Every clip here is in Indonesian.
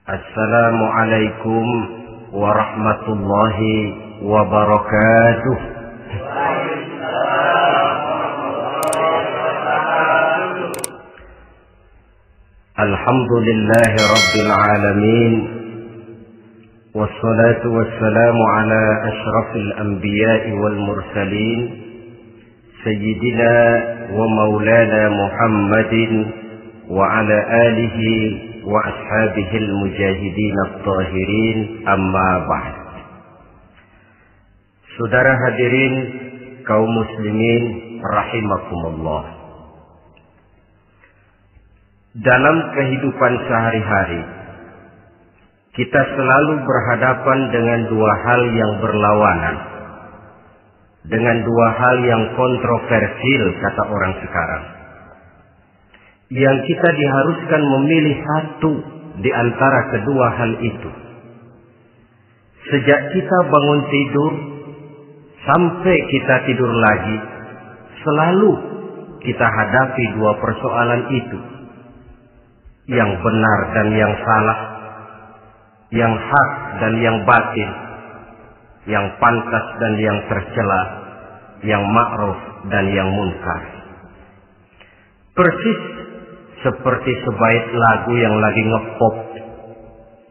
Assalamualaikum warahmatullahi wabarakatuh. Alhamdulillahi rabbil alamin. Wassalatu wassalamu ala ashrafil anbiya'i wal mursalin, Sayyidina wa maulana Muhammadin wa ala alihi wa ashabihil mujahidin at-tahirin, amma ba'd. Saudara hadirin kaum muslimin rahimakumullah. Dalam kehidupan sehari-hari kita selalu berhadapan dengan dua hal yang berlawanan, dengan dua hal yang kontroversial kata orang sekarang, yang kita diharuskan memilih satu di antara kedua hal itu. Sejak kita bangun tidur sampai kita tidur lagi, selalu kita hadapi dua persoalan itu, yang benar dan yang salah, yang hak dan yang batil, yang pantas dan yang tercela, yang ma'ruf dan yang munkar. Persis seperti sebaik lagu yang lagi ngepop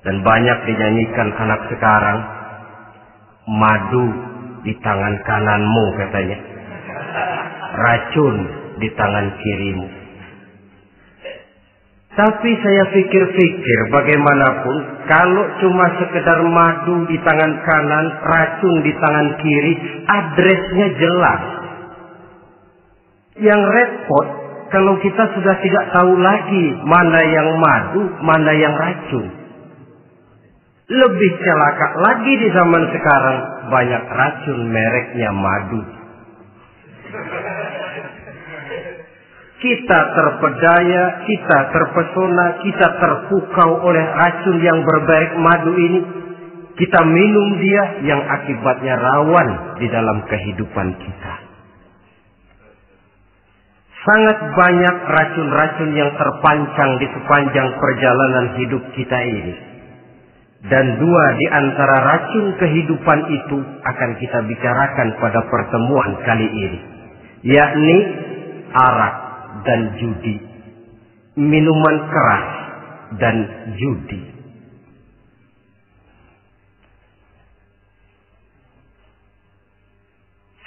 dan banyak dinyanyikan anak sekarang, madu di tangan kananmu katanya, racun di tangan kirimu. Tapi saya pikir-pikir, bagaimanapun kalau cuma sekedar madu di tangan kanan, racun di tangan kiri, adresnya jelas. Yang repot kalau kita sudah tidak tahu lagi mana yang madu, mana yang racun. Lebih celaka lagi di zaman sekarang, banyak racun mereknya madu. Kita terpedaya, kita terpesona, kita terpukau oleh racun yang bermerek madu ini. Kita minum dia yang akibatnya rawan di dalam kehidupan kita. Sangat banyak racun-racun yang terpancang di sepanjang perjalanan hidup kita ini. Dan dua di antara racun kehidupan itu akan kita bicarakan pada pertemuan kali ini, yakni arak dan judi, minuman keras dan judi.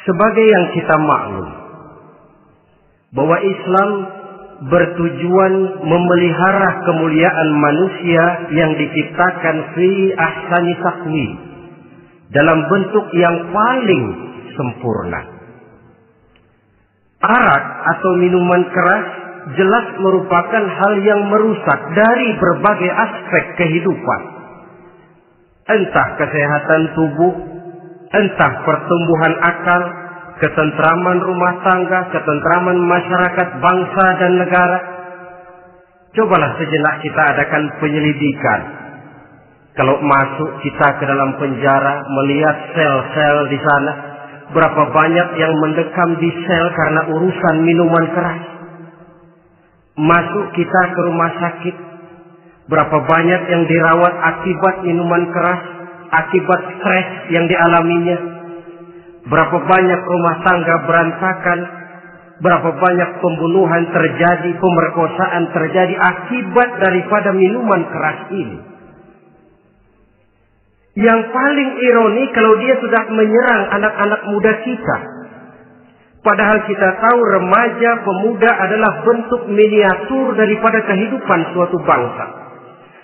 Sebagai yang kita maklum bahwa Islam bertujuan memelihara kemuliaan manusia yang diciptakan fi ahsani taqwim, dalam bentuk yang paling sempurna. Arak atau minuman keras jelas merupakan hal yang merusak dari berbagai aspek kehidupan. Entah kesehatan tubuh, entah pertumbuhan akal, ketentraman rumah tangga, ketentraman masyarakat, bangsa dan negara. Cobalah sejenak kita adakan penyelidikan. Kalau masuk kita ke dalam penjara, melihat sel-sel di sana, berapa banyak yang mendekam di sel karena urusan minuman keras. Masuk kita ke rumah sakit, berapa banyak yang dirawat akibat minuman keras, akibat stres yang dialaminya. Berapa banyak rumah tangga berantakan, berapa banyak pembunuhan terjadi, pemerkosaan terjadi akibat daripada minuman keras ini. Yang paling ironi kalau dia sudah menyerang anak-anak muda kita. Padahal kita tahu remaja, pemuda adalah bentuk miniatur daripada kehidupan suatu bangsa.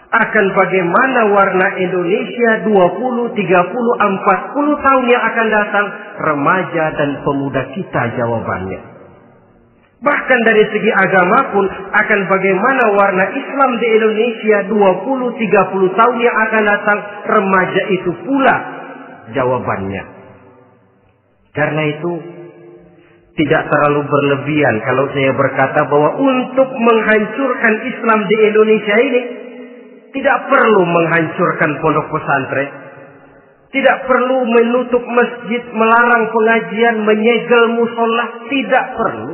Akan bagaimana warna Indonesia 20, 30, 40 tahun yang akan datang, remaja dan pemuda kita jawabannya. Bahkan dari segi agama pun akan bagaimana warna Islam di Indonesia 20, 30 tahun yang akan datang, remaja itu pula jawabannya. Karena itu tidak terlalu berlebihan kalau saya berkata bahwa untuk menghancurkan Islam di Indonesia ini tidak perlu menghancurkan pondok pesantren, tidak perlu menutup masjid, melarang pengajian, menyegel musola, tidak perlu.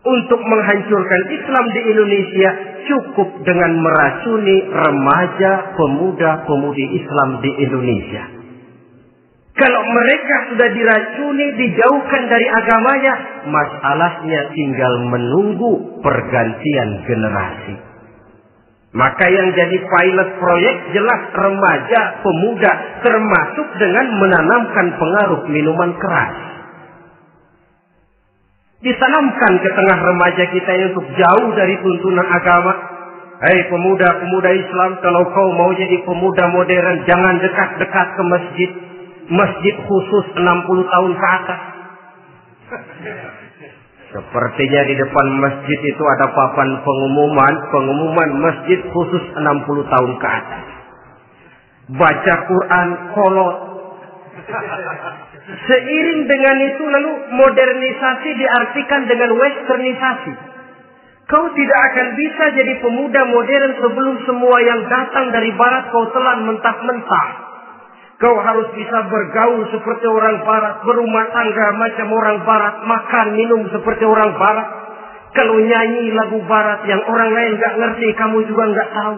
Untuk menghancurkan Islam di Indonesia, cukup dengan meracuni remaja, pemuda-pemudi Islam di Indonesia. Kalau mereka sudah diracuni, dijauhkan dari agamanya, masalahnya tinggal menunggu pergantian generasi. Maka yang jadi pilot proyek jelas remaja, pemuda, termasuk dengan menanamkan pengaruh minuman keras. Ditanamkan ke tengah remaja kita untuk jauh dari tuntunan agama. Hei pemuda-pemuda Islam, kalau kau mau jadi pemuda modern, jangan dekat-dekat ke masjid. Masjid khusus 60 tahun ke atas. Sepertinya di depan masjid itu ada papan pengumuman masjid khusus 60 tahun ke atas. Baca Quran kolot. Seiring dengan itu lalu modernisasi diartikan dengan westernisasi. Kau tidak akan bisa jadi pemuda modern sebelum semua yang datang dari barat kau telan mentah-mentah. Kau harus bisa bergaul seperti orang barat, berumah tangga macam orang barat, makan minum seperti orang barat. Kalau nyanyi lagu barat yang orang lain gak ngerti, kamu juga gak tahu.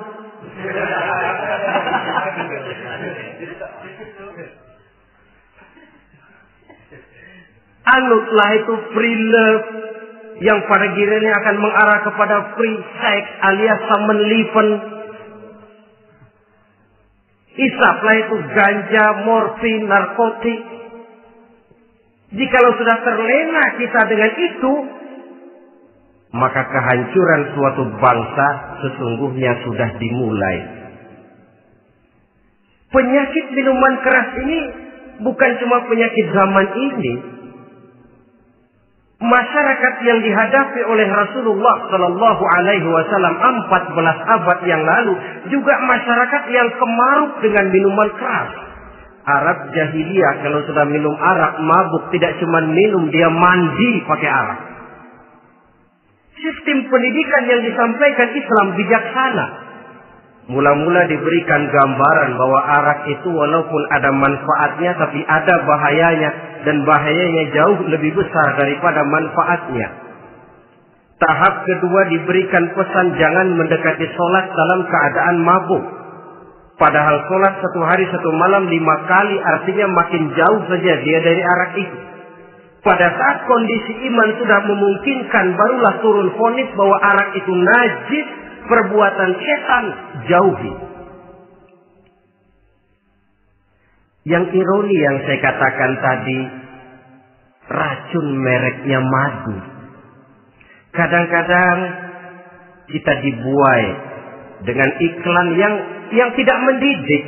Anutlah itu free love yang pada gilirannya akan mengarah kepada free sex alias samen-leven. Isaplah itu ganja, morfin, narkotik. Jikalau sudah terlena kita dengan itu, maka kehancuran suatu bangsa sesungguhnya sudah dimulai. Penyakit minuman keras ini bukan cuma penyakit zaman ini. Masyarakat yang dihadapi oleh Rasulullah Sallallahu Alaihi Wasallam 14 abad yang lalu juga masyarakat yang kemaruk dengan minuman keras. Arab jahiliyah kalau sudah minum arak mabuk, tidak cuma minum, dia mandi pakai arak. Sistem pendidikan yang disampaikan Islam bijaksana. Mula-mula diberikan gambaran bahwa arak itu walaupun ada manfaatnya tapi ada bahayanya. Dan bahayanya jauh lebih besar daripada manfaatnya. Tahap kedua diberikan pesan jangan mendekati sholat dalam keadaan mabuk. Padahal sholat 1 hari 1 malam 5 kali artinya makin jauh saja dia dari arak itu. Pada saat kondisi iman sudah memungkinkan barulah turun vonis bahwa arak itu najis, perbuatan setan, jauhi. Yang ironi yang saya katakan tadi, racun mereknya madu. Kadang-kadang kita dibuai dengan iklan yang tidak mendidik.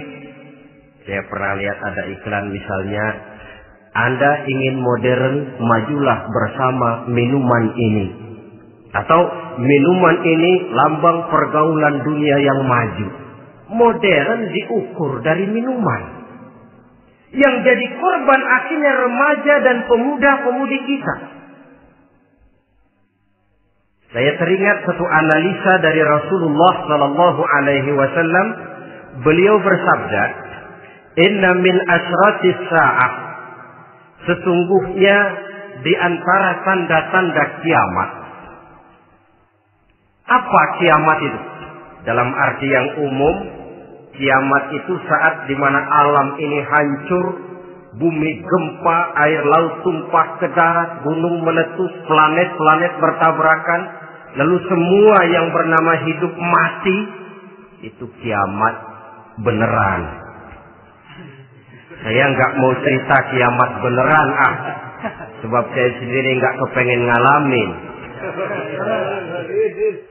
Saya pernah lihat ada iklan misalnya, Anda ingin modern, majulah bersama minuman ini. Atau minuman ini lambang pergaulan dunia yang maju. Modern diukur dari minuman. Yang jadi korban akhirnya remaja dan pemuda-pemudi kita. Saya teringat satu analisa dari Rasulullah Sallallahu Alaihi Wasallam. Beliau bersabda, Inna min asratis sa'ah. Sesungguhnya di antara tanda-tanda kiamat. Apa kiamat itu? Dalam arti yang umum, kiamat itu saat di mana alam ini hancur, bumi gempa, air laut tumpah ke darat, gunung meletus, planet-planet bertabrakan, lalu semua yang bernama hidup mati. Itu kiamat beneran. Saya nggak mau cerita kiamat beneran, sebab saya sendiri nggak kepengen ngalamin.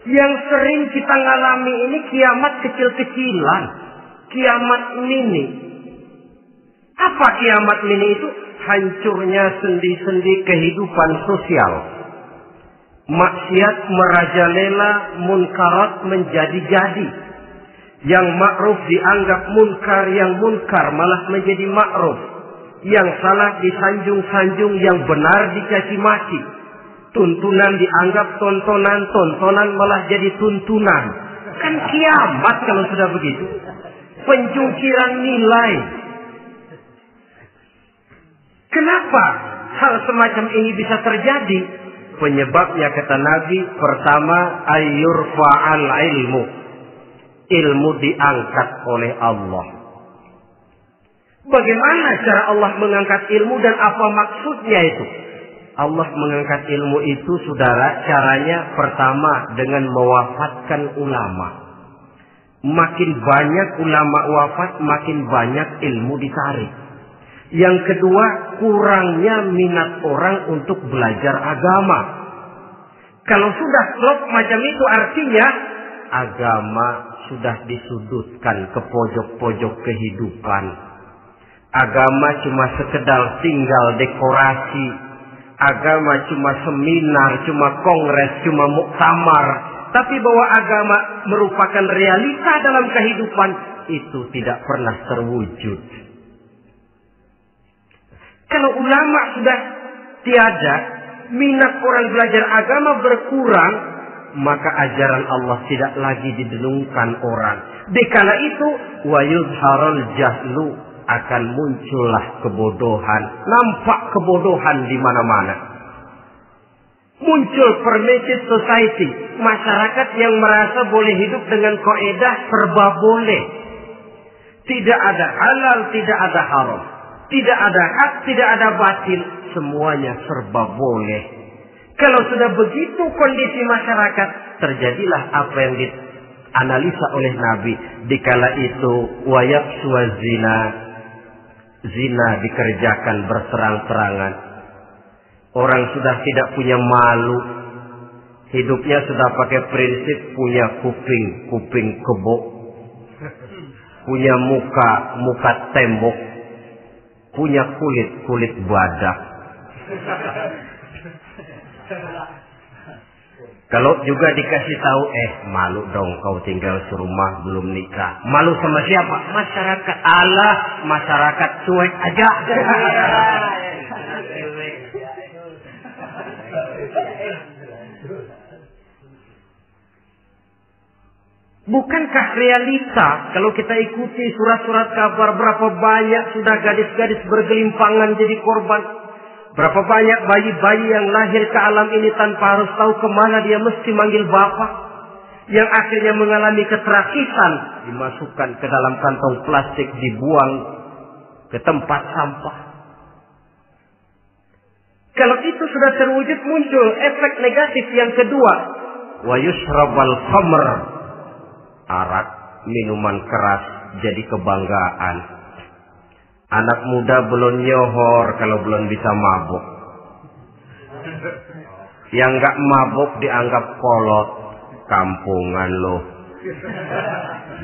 Yang sering kita ngalami ini kiamat kecil-kecilan. Kiamat mini. Apa kiamat mini itu? Hancurnya sendi-sendi kehidupan sosial. Maksiat merajalela, munkarat menjadi-jadi. Yang ma'ruf dianggap munkar, yang munkar malah menjadi ma'ruf. Yang salah disanjung-sanjung, yang benar dicaci maki. Tuntunan dianggap tontonan, tontonan malah jadi tuntunan. Kan kiamat kalau sudah begitu. Pencungkiran nilai. Kenapa hal semacam ini bisa terjadi? Penyebabnya kata Nabi, pertama ayyurfa'al ilmu. Ilmu diangkat oleh Allah. Bagaimana cara Allah mengangkat ilmu dan apa maksudnya itu? Allah mengangkat ilmu itu, saudara, caranya pertama dengan mewafatkan ulama. Makin banyak ulama wafat, makin banyak ilmu ditarik. Yang kedua, kurangnya minat orang untuk belajar agama. Kalau sudah klop macam itu, artinya agama sudah disudutkan ke pojok-pojok kehidupan. Agama cuma sekedar tinggal dekorasi. Agama cuma seminar, cuma kongres, cuma muktamar. Tapi bahwa agama merupakan realita dalam kehidupan, itu tidak pernah terwujud. Kalau ulama sudah tiada, minat orang belajar agama berkurang, maka ajaran Allah tidak lagi didengungkan orang. Dikala itu, wa yuzharul jahlu, akan muncullah kebodohan. Nampak kebodohan di mana-mana. Muncul permissive society, masyarakat yang merasa boleh hidup dengan kaidah serba boleh. Tidak ada halal, tidak ada haram. Tidak ada hak, tidak ada batil. Semuanya serba boleh. Kalau sudah begitu kondisi masyarakat, terjadilah apa yang dianalisa oleh Nabi. Dikala itu, wayaqsu zina. Zina dikerjakan berterang-terangan. Orang sudah tidak punya malu. Hidupnya sudah pakai prinsip punya kuping kebo. Punya muka tembok. Punya kulit badak. Kalau juga dikasih tahu, malu dong kau tinggal serumah belum nikah. Malu sama siapa? Masyarakat. Allah, masyarakat cuek aja. Bukankah realita kalau kita ikuti surat-surat kabar, berapa banyak sudah gadis-gadis bergelimpangan jadi korban? Berapa banyak bayi-bayi yang lahir ke alam ini tanpa harus tahu kemana dia mesti manggil bapak. Yang akhirnya mengalami keterakisan, dimasukkan ke dalam kantong plastik, dibuang ke tempat sampah. Kalau itu sudah terwujud, muncul efek negatif yang kedua. Wa yushrabal khamr. Arak, minuman keras jadi kebanggaan. Anak muda belum nyohor kalau belum bisa mabuk. Yang gak mabuk dianggap kolot. Kampungan loh.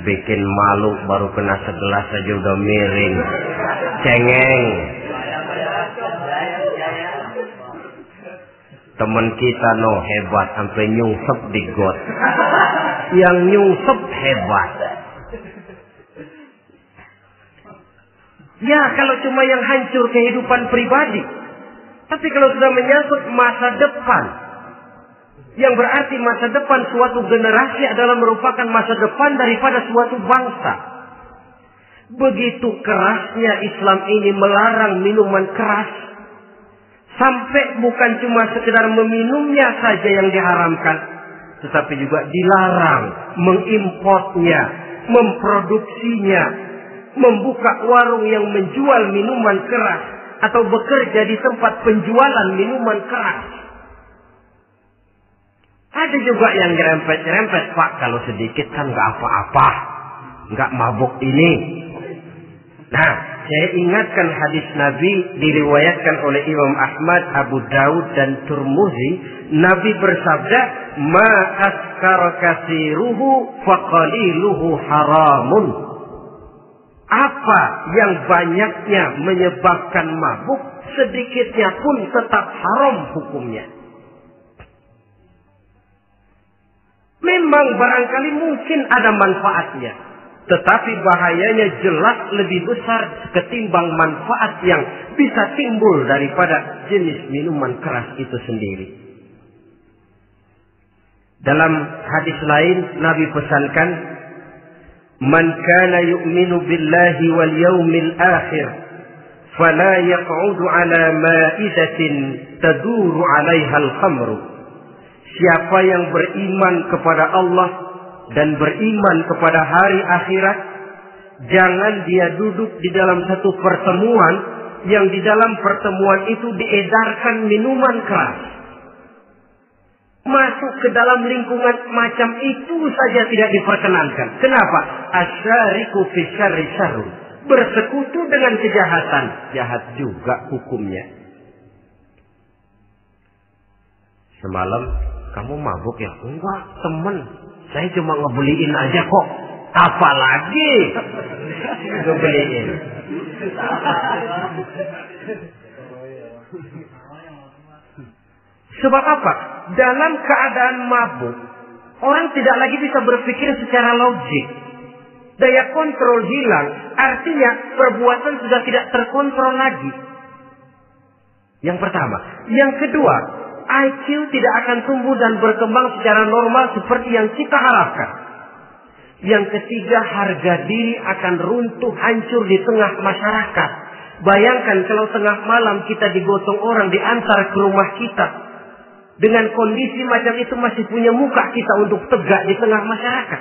Bikin malu baru kena segelas aja udah miring. Cengeng. Temen kita hebat sampai nyungsep di got. Yang nyungsep hebat. Ya, kalau cuma yang hancur kehidupan pribadi. Tapi kalau sudah menyangkut masa depan, yang berarti masa depan suatu generasi adalah merupakan masa depan daripada suatu bangsa. Begitu kerasnya Islam ini melarang minuman keras. Sampai bukan cuma sekedar meminumnya saja yang diharamkan, tetapi juga dilarang mengimportnya, memproduksinya, membuka warung yang menjual minuman keras atau bekerja di tempat penjualan minuman keras. Ada juga yang nyerempet-nyerempet, Pak, kalau sedikit kan nggak apa-apa, nggak mabuk ini. Nah, saya ingatkan hadis Nabi diriwayatkan oleh Imam Ahmad, Abu Daud dan Tirmidzi. Nabi bersabda, "Ma askara katsiruhu faqaliluhu haramun." Apa yang banyaknya menyebabkan mabuk, sedikitnya pun tetap haram hukumnya. Memang barangkali mungkin ada manfaatnya, tetapi bahayanya jelas lebih besar ketimbang manfaat yang bisa timbul daripada jenis minuman keras itu sendiri. Dalam hadis lain Nabi pesankan, "Man kana yu'minu billahi wal yaumil akhir fala yaq'udu ala ma'idatin taduru 'alaiha al-khamru. Siapa yang beriman kepada Allah dan beriman kepada hari akhirat, jangan dia duduk di dalam satu pertemuan yang di dalam pertemuan itu diedarkan minuman keras. Masuk ke dalam lingkungan macam itu saja tidak diperkenankan. Kenapa? Asyariku fi syarri syarrun. Bersekutu dengan kejahatan, jahat juga hukumnya. Semalam kamu mabuk ya? Enggak, temen. Saya cuma ngebeliin aja kok. Apalagi ngebeliin. Sebab apa? Dalam keadaan mabuk, orang tidak lagi bisa berpikir secara logik. Daya kontrol hilang, artinya perbuatan sudah tidak terkontrol lagi. Yang pertama. Yang kedua, IQ tidak akan tumbuh dan berkembang secara normal seperti yang kita harapkan. Yang ketiga, harga diri akan runtuh hancur di tengah masyarakat. Bayangkan kalau tengah malam kita digotong orang diantar ke rumah kita. Dengan kondisi macam itu masih punya muka kita untuk tegak di tengah masyarakat.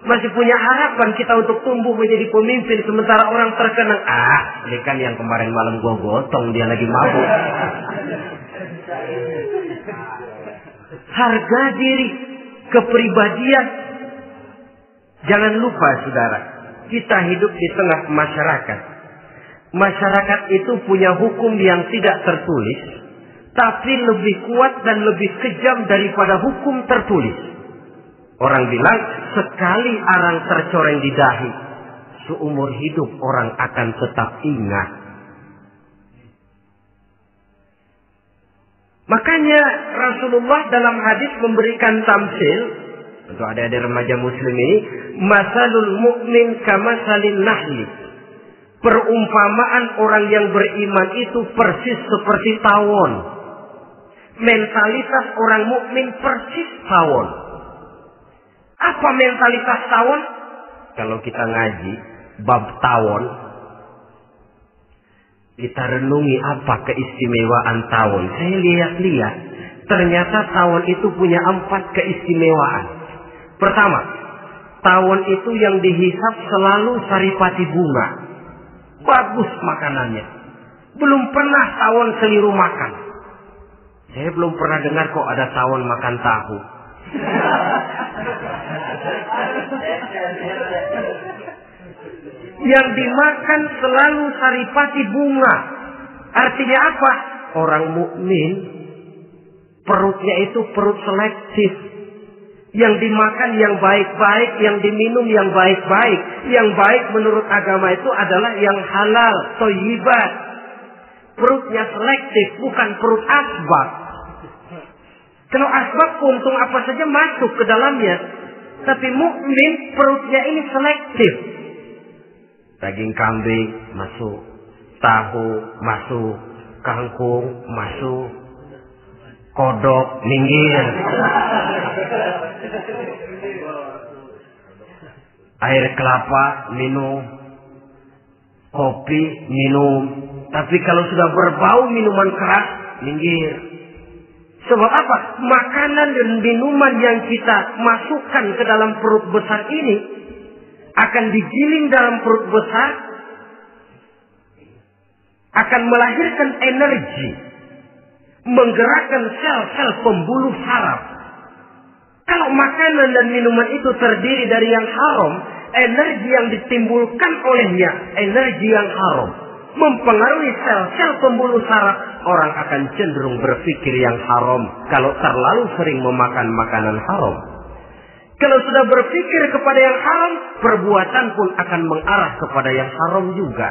Masih punya harapan kita untuk tumbuh menjadi pemimpin. Sementara orang terkenang, ini kan yang kemarin malam gua gotong, dia lagi mabuk. Harga diri, kepribadian. Jangan lupa saudara, kita hidup di tengah masyarakat. Masyarakat itu punya hukum yang tidak tertulis, tapi lebih kuat dan lebih kejam daripada hukum tertulis. Orang bilang, sekali arang tercoreng di dahi, seumur hidup orang akan tetap ingat. Makanya Rasulullah dalam hadis memberikan tamsil untuk adik-adik remaja muslim ini, masalul mu'min kamasalin nahli. Perumpamaan orang yang beriman itu persis seperti tawon. Mentalitas orang mukmin persis tawon. Apa mentalitas tawon? Kalau kita ngaji bab tawon, kita renungi apa keistimewaan tawon. Saya lihat-lihat, ternyata tawon itu punya 4 keistimewaan. Pertama, tawon itu yang dihisap selalu saripati bunga. Bagus makanannya. Belum pernah tawon keliru makan. Saya belum pernah dengar kok ada tawon makan tahu. Yang dimakan selalu saripati bunga. Artinya apa? Orang mukmin perutnya itu perut selektif. Yang dimakan yang baik-baik, yang diminum yang baik-baik. Yang baik menurut agama itu adalah yang halal, thayyibat. Perutnya selektif, bukan perut asbab. Kalau asbab puntung apa saja masuk ke dalamnya. Tapi mukmin perutnya ini selektif. Daging kambing masuk, tahu masuk, kangkung masuk, kodok minggir. Air kelapa minum, kopi minum. Tapi kalau sudah berbau minuman keras, minggir. Sebab apa? Makanan dan minuman yang kita masukkan ke dalam perut besar ini akan digiling dalam perut besar, akan melahirkan energi, menggerakkan sel-sel pembuluh saraf. Kalau makanan dan minuman itu terdiri dari yang haram, energi yang ditimbulkan olehnya energi yang haram, mempengaruhi sel-sel pembuluh saraf. Orang akan cenderung berpikir yang haram kalau terlalu sering memakan makanan haram. Kalau sudah berpikir kepada yang haram, perbuatan pun akan mengarah kepada yang haram juga.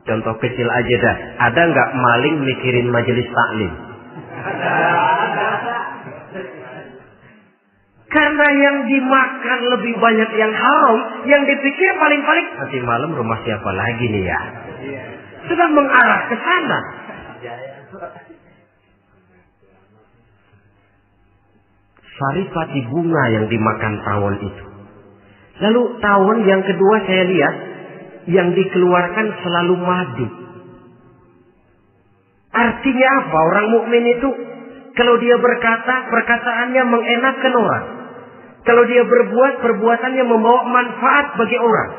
Contoh kecil aja dah. Ada nggak maling mikirin majelis taklim? Karena yang dimakan lebih banyak yang haram, yang dipikir paling-paling nanti malam rumah siapa lagi nih ya? Sudah mengarah ke sana. Saripati bunga yang dimakan tawon itu. Lalu tawon yang kedua saya lihat yang dikeluarkan selalu madu. Artinya apa? Orang mukmin itu kalau dia berkata, perkataannya mengenakan orang. Kalau dia berbuat, perbuatannya membawa manfaat bagi orang.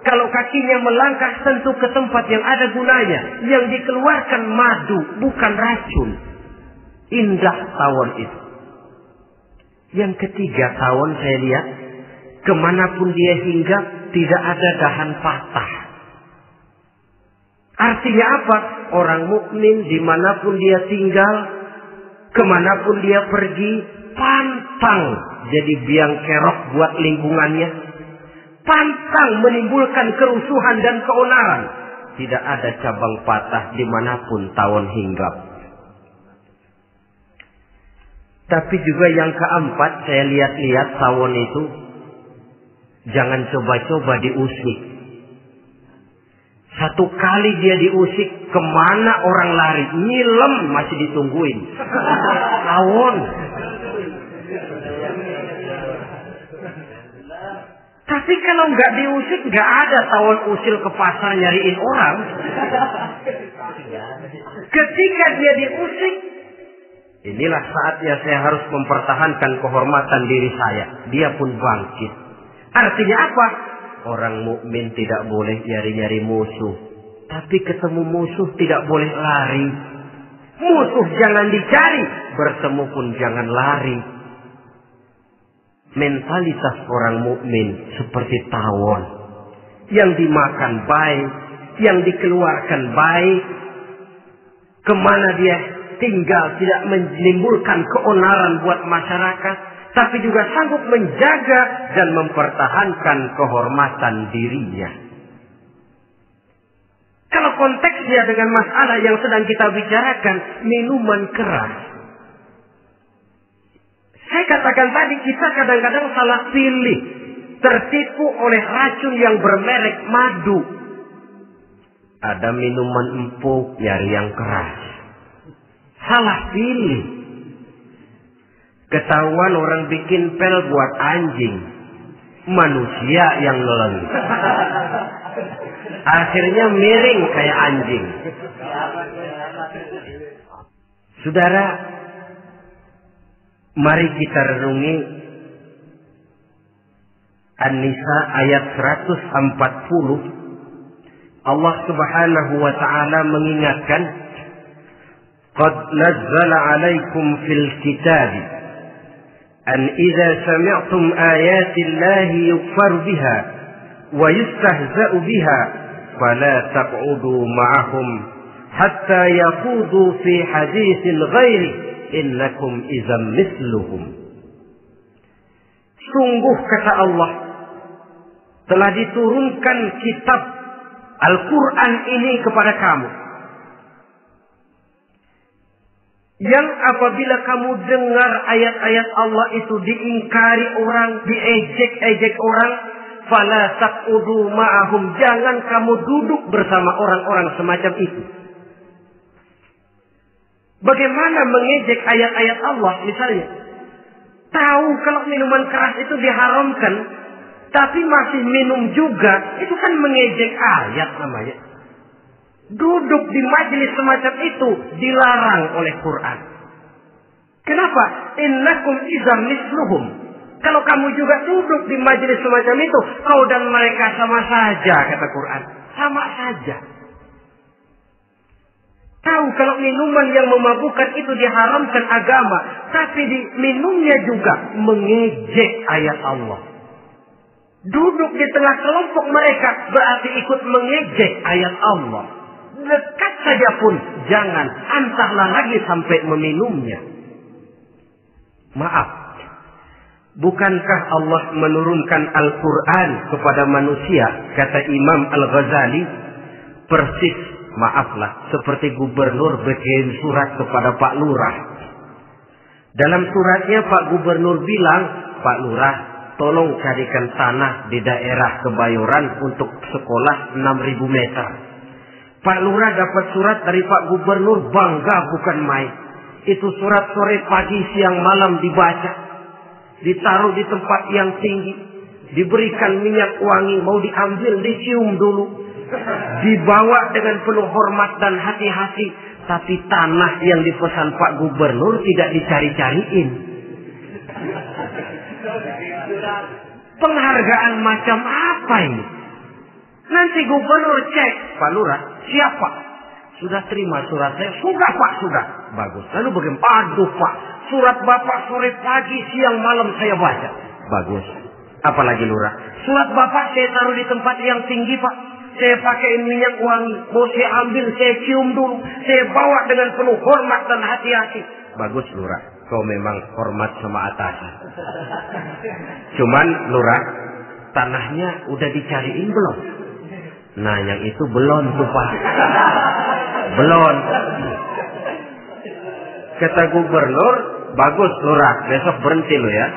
Kalau kakinya melangkah tentu ke tempat yang ada gunanya, yang dikeluarkan madu, bukan racun. Indah tawon itu. Yang ketiga, tawon saya lihat, kemanapun dia hinggap, tidak ada dahan patah. Artinya apa? Orang mukmin dimanapun dia tinggal, kemanapun dia pergi, pantang jadi biang kerok buat lingkungannya. Pantang menimbulkan kerusuhan dan keonaran. Tidak ada cabang patah dimanapun tawon hinggap. Tapi juga yang keempat, saya lihat-lihat tawon itu jangan coba-coba diusik. Satu kali dia diusik, kemana orang lari? Nyilem masih ditungguin. Tawon. Tapi kalau nggak diusik, nggak ada tawon usil ke pasar nyariin orang. Ketika dia diusik, inilah saatnya saya harus mempertahankan kehormatan diri saya. Dia pun bangkit. Artinya apa? Orang mukmin tidak boleh nyari-nyari musuh. Tapi ketemu musuh tidak boleh lari. Musuh jangan dicari, bertemu pun jangan lari. Mentalitas orang mukmin seperti tawon. Yang dimakan baik, yang dikeluarkan baik. Kemana dia tinggal tidak menimbulkan keonaran buat masyarakat, tapi juga sanggup menjaga dan mempertahankan kehormatan dirinya. Kalau konteksnya dengan masalah yang sedang kita bicarakan, minuman keras. Saya katakan tadi, kita kadang-kadang salah pilih, tertipu oleh racun yang bermerek madu. Ada minuman empuk, nyari yang keras. Salah pilih. Ketahuan orang bikin pel buat anjing, manusia yang nelen. Akhirnya miring kayak anjing. Saudara, mari kita renungi An-Nisa ayat 140. Allah Subhanahu wa taala mengingatkan, "Qad nazzala 'alaikum fil kitab an idza sami'tum ayati Allahi yukfar biha wa yustahza'u biha fala taq'udu ma'ahum hatta yaqudu fi haditsin ghairi innakum idzam mithluhum." Sungguh kata Allah, telah diturunkan kitab Al-Quran ini kepada kamu, yang apabila kamu dengar ayat-ayat Allah itu diingkari orang, diejek-ejek orang, fala taqudu ma'ahum, jangan kamu duduk bersama orang-orang semacam itu. Bagaimana mengejek ayat-ayat Allah misalnya? Tahu kalau minuman keras itu diharamkan, tapi masih minum juga, itu kan mengejek ayat namanya. Duduk di majelis semacam itu dilarang oleh Quran. Kenapa? Innakum idzam mithluhum. Kalau kamu juga duduk di majelis semacam itu, kau dan mereka sama saja, kata Quran. Sama saja. Tahu kalau minuman yang memabukkan itu diharamkan agama, tapi minumnya juga mengejek ayat Allah. Duduk di tengah kelompok mereka berarti ikut mengejek ayat Allah. Dekat saja pun jangan, entahlah lagi sampai meminumnya. Maaf, bukankah Allah menurunkan Al-Quran kepada manusia, kata Imam Al-Ghazali, persis, maaflah, seperti gubernur berkirim surat kepada Pak Lurah. Dalam suratnya Pak Gubernur bilang, Pak Lurah, tolong carikan tanah di daerah Kebayoran untuk sekolah 6.000 meter. Pak Lurah dapat surat dari Pak Gubernur, bangga bukan main. Itu surat sore, pagi, siang, malam dibaca. Ditaruh di tempat yang tinggi. Diberikan minyak wangi, mau diambil, dicium dulu. Dibawa dengan penuh hormat dan hati-hati Tapi tanah yang dipesan Pak Gubernur tidak dicari-cariin. Penghargaan macam apa ini? Nanti gubernur cek, Pak Lurah, siapa? Sudah terima surat saya? Sudah Pak, sudah. Bagus. Lalu bagaimana? Aduh Pak, surat Bapak sore pagi, siang malam saya baca. Bagus. Apalagi Lurah? Surat Bapak saya taruh di tempat yang tinggi Pak. Saya pakai minyak wangi. Mau saya ambil, saya cium dulu. Saya bawa dengan penuh hormat dan hati-hati. Bagus Lurah. Kau memang hormat sama atasan. Cuman Lurah, tanahnya udah dicariin belum? Nah yang itu belum tuh Pak. Belum. Kata gubernur, bagus Lurah, besok berhenti lo ya.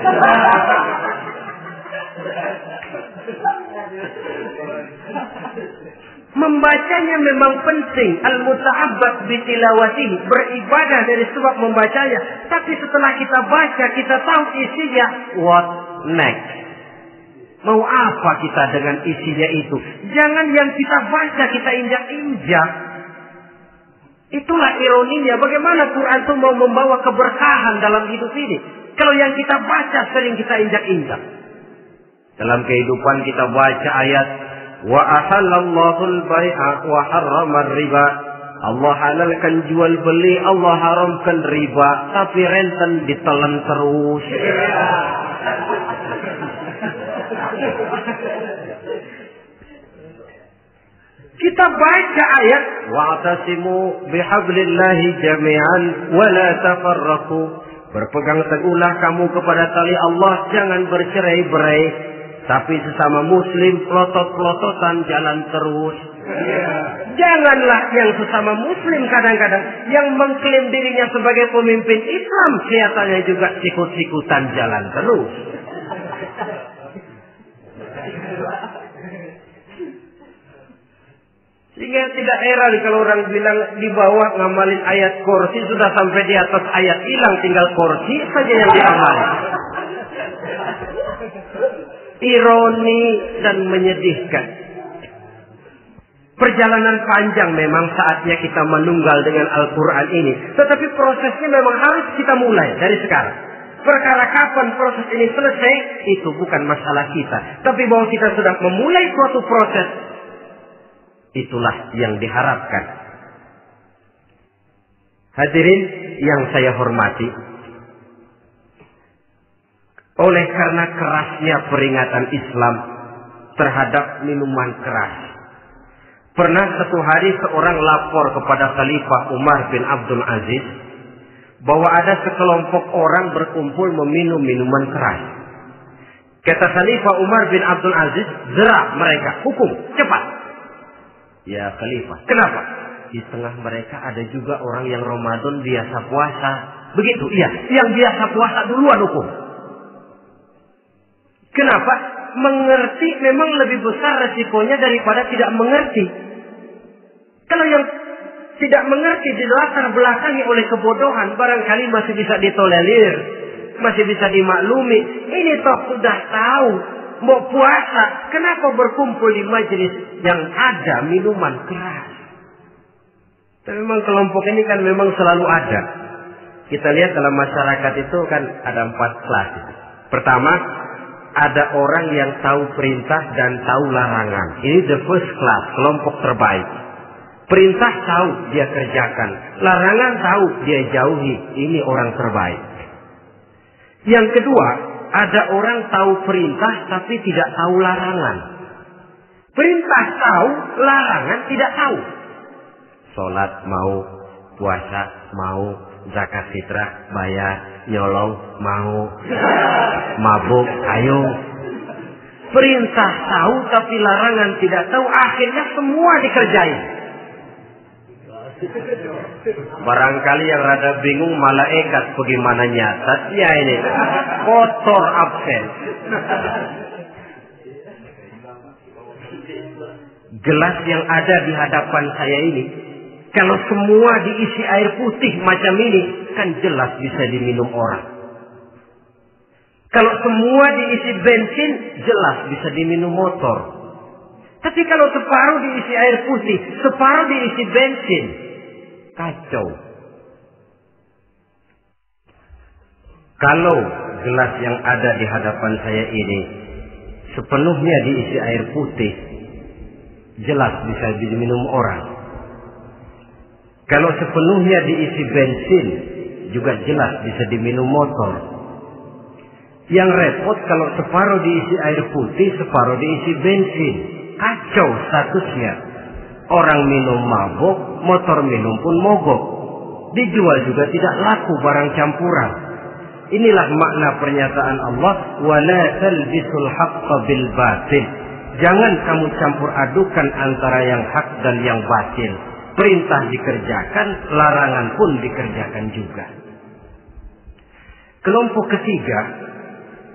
Membacanya memang penting. Al-muta'abbad bitilawatihi, beribadah dari sebab membacanya. Tapi setelah kita baca, kita tahu isinya. What next? Mau apa kita dengan isinya itu? Jangan yang kita baca kita injak-injak. Itulah ironinya. Bagaimana Quran itu mau membawa keberkahan dalam hidup ini? Kalau yang kita baca sering kita injak-injak. Dalam kehidupan kita baca ayat wa ahallallahu al-bai'a wa harrama riba. Allah halalkan jual beli, Allah haramkan riba, tapi renten ditelan terus. Kita baca ayat wa'tasimu bihablillahi jami'an wa la tafarraqu. Berpegang teguhlah kamu kepada tali Allah, jangan bercerai-berai. Tapi sesama muslim pelotot-pelototan jalan terus. Janganlah yang sesama muslim kadang-kadang yang mengklaim dirinya sebagai pemimpin Islam kelihatannya juga sikut-sikutan jalan terus. Sehingga tidak heran kalau orang bilang di bawah ngamalin ayat kursi sudah sampai di atas ayat hilang, tinggal kursi saja yang diamalin. Ironi dan menyedihkan. Perjalanan panjang memang saatnya kita menunggal dengan Al-Quran ini. Tetapi prosesnya memang harus kita mulai dari sekarang. Perkara kapan proses ini selesai, itu bukan masalah kita. Tapi bahwa kita sudah memulai suatu proses, itulah yang diharapkan. Hadirin yang saya hormati, oleh karena kerasnya peringatan Islam terhadap minuman keras, pernah satu hari seorang lapor kepada Khalifah Umar bin Abdul Aziz bahwa ada sekelompok orang berkumpul meminum minuman keras. Kata Khalifah Umar bin Abdul Aziz, "Zerah mereka, hukum, cepat." Ya Khalifah, kenapa? Di tengah mereka ada juga orang yang Ramadan biasa puasa. Begitu, iya. Yang biasa puasa duluan hukum. Kenapa? Mengerti memang lebih besar resikonya daripada tidak mengerti. Kalau yang tidak mengerti dilatar belakangi oleh kebodohan, barangkali masih bisa ditolerir, masih bisa dimaklumi. Ini toh sudah tahu mau puasa, kenapa berkumpul di majelis yang ada minuman keras? Tapi memang kelompok ini kan memang selalu ada. Kita lihat dalam masyarakat itu kan ada 4 kelas. Pertama, ada orang yang tahu perintah dan tahu larangan. Ini the first class, kelompok terbaik. Perintah tahu dia kerjakan, larangan tahu dia jauhi. Ini orang terbaik. Yang kedua, ada orang tahu perintah tapi tidak tahu larangan. Perintah tahu, larangan tidak tahu. Sholat mau, puasa mau, zakat fitrah bayar, nyolong mau, mabuk ayo. Perintah tahu tapi larangan tidak tahu, akhirnya semua dikerjain. Barangkali yang rada bingung malaikat bagaimana nyatatnya ini. Kotor absen. Gelas yang ada di hadapan saya ini, kalau semua diisi air putih macam ini, kan jelas bisa diminum orang. Kalau semua diisi bensin, jelas bisa diminum motor. Tapi kalau separuh diisi air putih, separuh diisi bensin, kacau. Kalau gelas yang ada di hadapan saya ini sepenuhnya diisi air putih, jelas bisa diminum orang. Kalau sepenuhnya diisi bensin, juga jelas bisa diminum motor. Yang repot kalau separuh diisi air putih, separuh diisi bensin. Kacau statusnya. Orang minum mabuk, motor minum pun mogok. Dijual juga tidak laku barang campuran. Inilah makna pernyataan Allah, wala talbisul haqqa bil batil. Jangan kamu campur adukan antara yang hak dan yang batil. Perintah dikerjakan, larangan pun dikerjakan juga. Kelompok ketiga,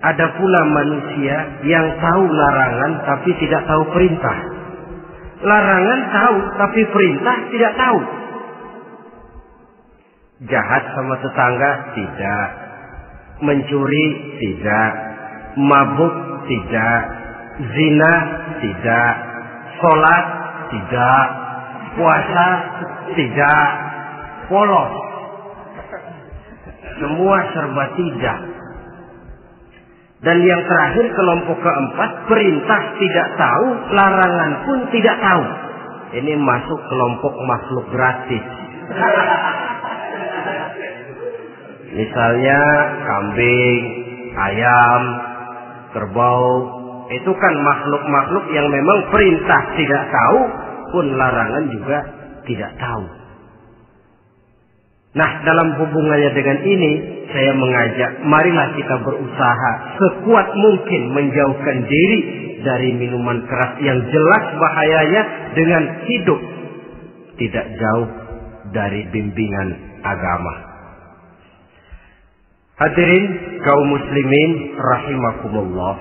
ada pula manusia yang tahu larangan tapi tidak tahu perintah. Larangan tahu tapi perintah tidak tahu. Jahat sama tetangga tidak, mencuri tidak, mabuk tidak, zina tidak, sholat tidak, puasa tidak, polos. Semua serba tidak. Dan yang terakhir, kelompok keempat, perintah tidak tahu, larangan pun tidak tahu. Ini masuk kelompok makhluk gratis. Misalnya kambing, ayam, kerbau, itu kan makhluk-makhluk yang memang perintah tidak tahu, pun larangan juga tidak tahu. Nah, dalam hubungannya dengan ini, saya mengajak, marilah kita berusaha sekuat mungkin menjauhkan diri dari minuman keras yang jelas bahayanya dengan hidup tidak jauh dari bimbingan agama. Hadirin kaum muslimin rahimakumullah.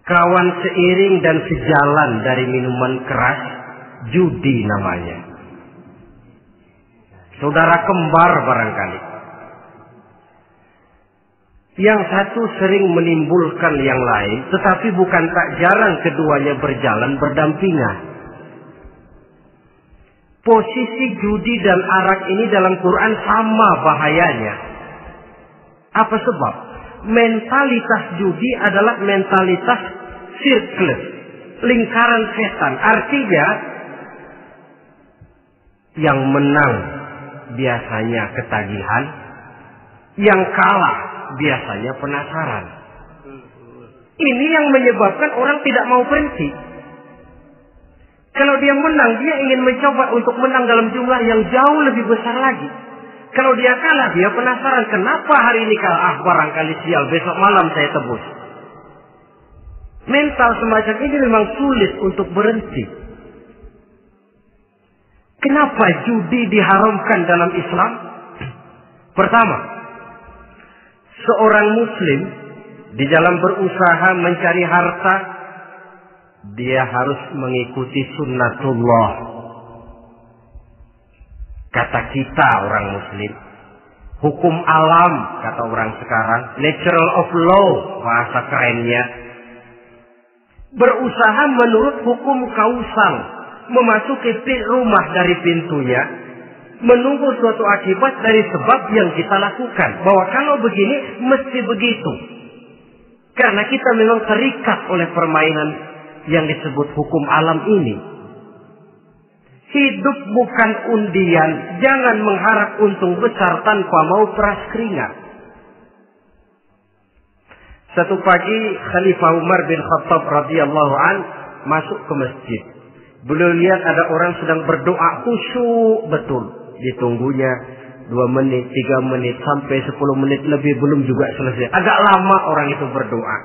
Kawan seiring dan sejalan dari minuman keras, judi namanya. Saudara kembar barangkali. Yang satu sering menimbulkan yang lain, tetapi bukan tak jarang keduanya berjalan berdampingan. Posisi judi dan arak ini dalam Quran sama bahayanya. Apa sebab? Mentalitas judi adalah mentalitas sirkel, lingkaran setan. Artinya, yang menang biasanya ketagihan, yang kalah biasanya penasaran. Ini yang menyebabkan orang tidak mau berhenti. Kalau dia menang, dia ingin mencoba untuk menang dalam jumlah yang jauh lebih besar lagi. Kalau dia kalah, dia penasaran, kenapa hari ini kalah? Barangkali sial, besok malam saya tebus. Mental semacam ini memang sulit untuk berhenti. Kenapa judi diharamkan dalam Islam? Pertama, seorang muslim di dalam berusaha mencari harta, dia harus mengikuti sunnatullah. Kata kita orang muslim, hukum alam kata orang sekarang, natural of law bahasa kerennya. Berusaha menurut hukum kausal, memasuki rumah dari pintunya, menunggu suatu akibat dari sebab yang kita lakukan. Bahwa kalau begini, mesti begitu. Karena kita memang terikat oleh permainan yang disebut hukum alam ini. Hidup bukan undian, jangan mengharap untung besar tanpa mau peras keringat. Satu pagi Khalifah Umar bin Khattab radhiyallahu an masuk ke masjid. Beliau lihat ada orang sedang berdoa khusyuk betul. Ditunggunya 2 menit, 3 menit, sampai 10 menit lebih belum juga selesai. Agak lama orang itu berdoa.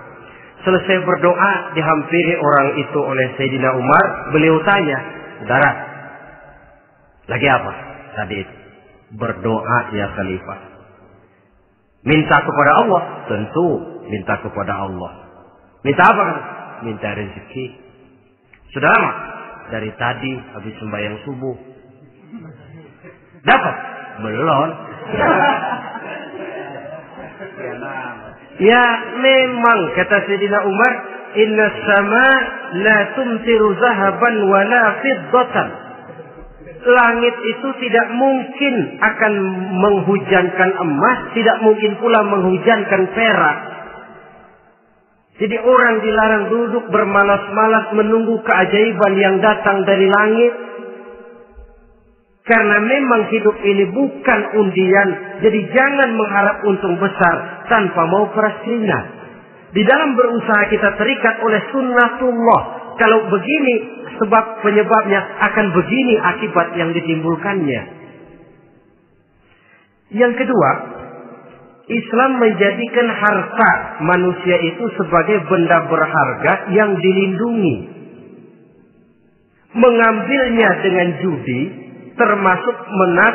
Selesai berdoa, dihampiri orang itu oleh Sayyidina Umar. Beliau tanya, saudara, lagi apa tadi itu? Berdoa ya Khalifah. Minta kepada Allah? Tentu minta kepada Allah. Minta apa kan? Minta rezeki. Sudah lama? Dari tadi habis sembahyang subuh. Dapat? Belum. Ya memang kata Sayyidina Umar, inna sama la tumtiru zahaban wala fiddatan. Langit itu tidak mungkin akan menghujankan emas, tidak mungkin pula menghujankan perak. Jadi orang dilarang duduk bermalas-malas menunggu keajaiban yang datang dari langit. Karena memang hidup ini bukan undian. Jadi jangan mengharap untung besar tanpa mau peras keringat. Di dalam berusaha kita terikat oleh sunnatullah. Kalau begini sebab penyebabnya, akan begini akibat yang ditimbulkannya. Yang kedua, Islam menjadikan harta manusia itu sebagai benda berharga yang dilindungi. Mengambilnya dengan judi termasuk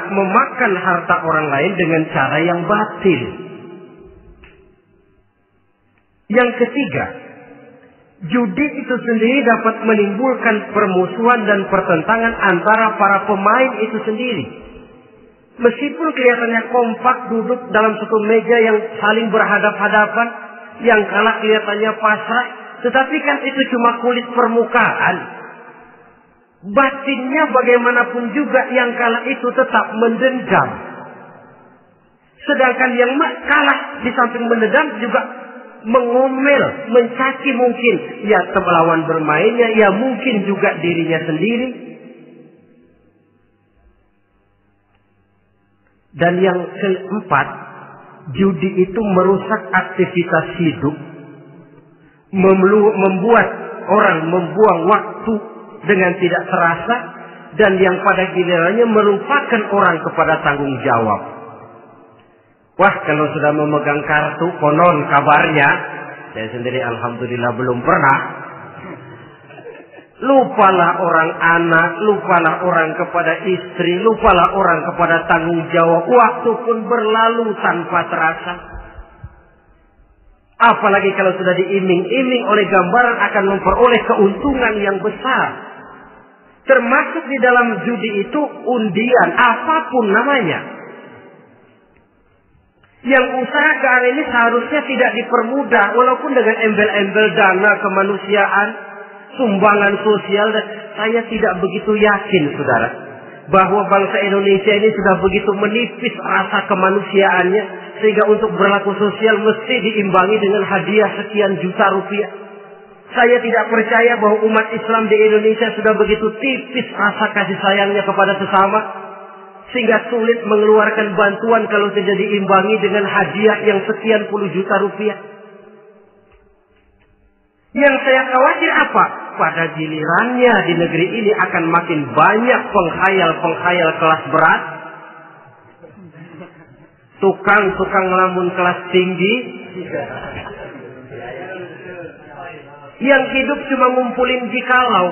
memakan harta orang lain dengan cara yang batil. Yang ketiga, judi itu sendiri dapat menimbulkan permusuhan dan pertentangan antara para pemain itu sendiri. Meskipun kelihatannya kompak duduk dalam satu meja yang saling berhadap-hadapan, yang kalah kelihatannya pasrah, tetapi kan itu cuma kulit permukaan. Batinnya bagaimanapun juga yang kalah itu tetap mendendam. Sedangkan yang kalah di samping mendendam juga mengomel, mencaci mungkin ya lawan bermainnya, ya mungkin juga dirinya sendiri. Dan yang keempat, judi itu merusak aktivitas hidup, membuat orang membuang waktu dengan tidak terasa, dan yang pada gilirannya melupakan orang kepada tanggung jawab. Wah, kalau sudah memegang kartu, konon kabarnya, saya sendiri alhamdulillah belum pernah, lupalah orang anak, lupalah orang kepada istri, lupalah orang kepada tanggung jawab. Waktu pun berlalu tanpa terasa. Apalagi kalau sudah diiming-iming oleh gambaran akan memperoleh keuntungan yang besar. Termasuk di dalam judi itu undian, apapun namanya. Yang usaha ke arah ini seharusnya tidak dipermudah, walaupun dengan embel-embel dana kemanusiaan, sumbangan sosial. Saya tidak begitu yakin, saudara, bahwa bangsa Indonesia ini sudah begitu menipis rasa kemanusiaannya, sehingga untuk berlaku sosial mesti diimbangi dengan hadiah sekian juta rupiah. Saya tidak percaya bahwa umat Islam di Indonesia sudah begitu tipis rasa kasih sayangnya kepada sesama, sehingga sulit mengeluarkan bantuan kalau tidak diimbangi dengan hadiah yang sekian puluh juta rupiah. Yang saya khawatir apa? Pada gilirannya di negeri ini akan makin banyak penghayal-penghayal kelas berat, tukang-tukang ngelamun kelas tinggi, yang hidup cuma ngumpulin jikalau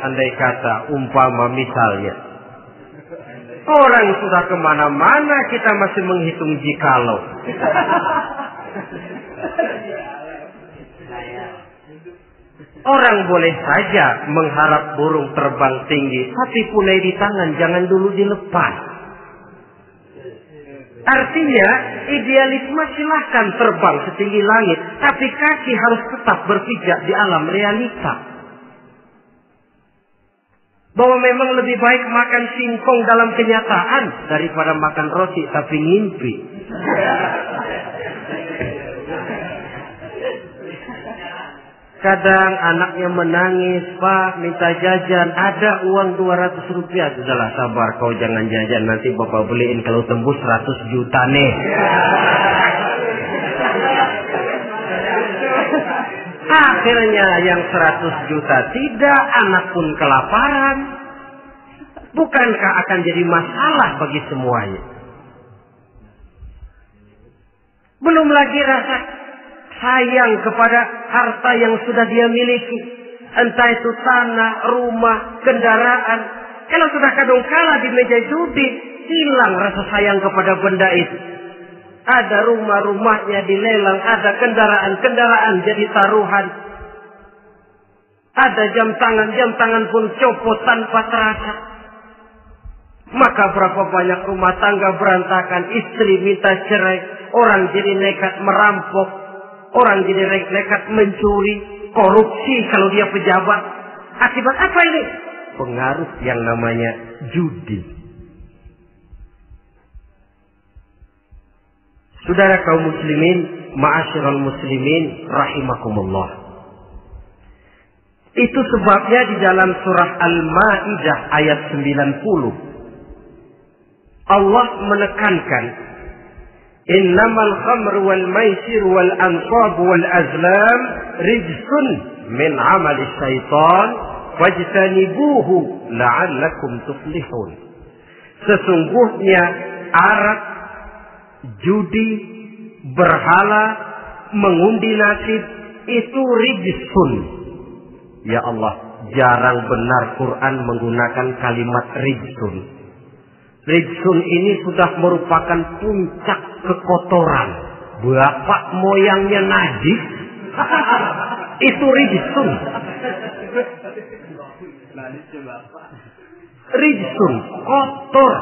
andai kata umpama misalnya orang sudah kemana-mana kita masih menghitung jikalau. Orang boleh saja mengharap burung terbang tinggi, tapi punai di tangan jangan dulu dilepas. Artinya idealisme silahkan terbang setinggi langit, tapi kaki harus tetap berpijak di alam realita. Bahwa memang lebih baik makan singkong dalam kenyataan daripada makan roti tapi ngimpi. Kadang anaknya menangis, Pak minta jajan, ada uang 200 rupiah. Sudahlah sabar, kau jangan jajan, nanti bapak beliin kalau tembus 100 juta nih. Akhirnya yang 100 juta tidak, anak pun kelaparan. Bukankah akan jadi masalah bagi semuanya? Belum lagi rasa sayang kepada harta yang sudah dia miliki. Entah itu tanah, rumah, kendaraan. Kalau sudah kadung kalah di meja judi, hilang rasa sayang kepada benda itu. Ada rumah-rumahnya dilelang, ada kendaraan-kendaraan jadi taruhan. Ada jam tangan pun copot tanpa terasa. Maka berapa banyak rumah tangga berantakan, istri minta cerai, orang jadi nekat merampok, orang jadi nekat mencuri, korupsi kalau dia pejabat. Akibat apa ini? pengaruh yang namanya judi. Saudara kaum muslimin, ma'asyiral muslimin rahimakumullah. Itu sebabnya di dalam surah Al-Maidah ayat 90 Allah menekankan, innamal khamru wal maisir wal ansab wal azlam rijsun min amali syaitan fajtanibuhu la'allakum tuflihun. Sesungguhnya arak, judi, berhala, mengundi nasib itu rijsun. Ya Allah, jarang benar Quran menggunakan kalimat rijsun. Rijsun ini sudah merupakan puncak kekotoran. Bapak moyangnya najis, itu rijsun. Rijsun, kotor.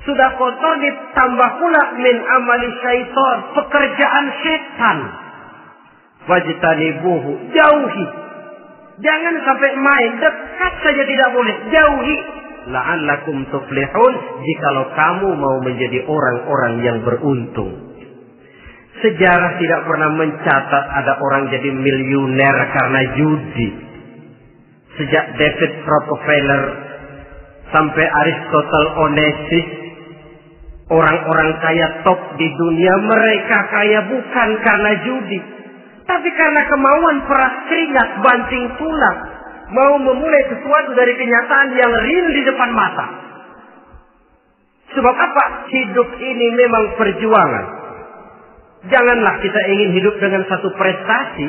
Sudah kotor ditambah pula min amali syaitan, pekerjaan setan. Wajtanibuhu, jauhi. Jangan sampai main, dekat saja tidak boleh, jauhi. La'allakum tuflihun, jikalau kamu mau menjadi orang-orang yang beruntung. Sejarah tidak pernah mencatat ada orang jadi miliuner karena judi. Sejak David Rockefeller sampai Aristotle Onassis, orang-orang kaya top di dunia, mereka kaya bukan karena judi, tapi karena kemauan peras keringat banting tulang, mau memulai sesuatu dari kenyataan yang real di depan mata. Sebab apa? Hidup ini memang perjuangan. Janganlah kita ingin hidup dengan satu prestasi,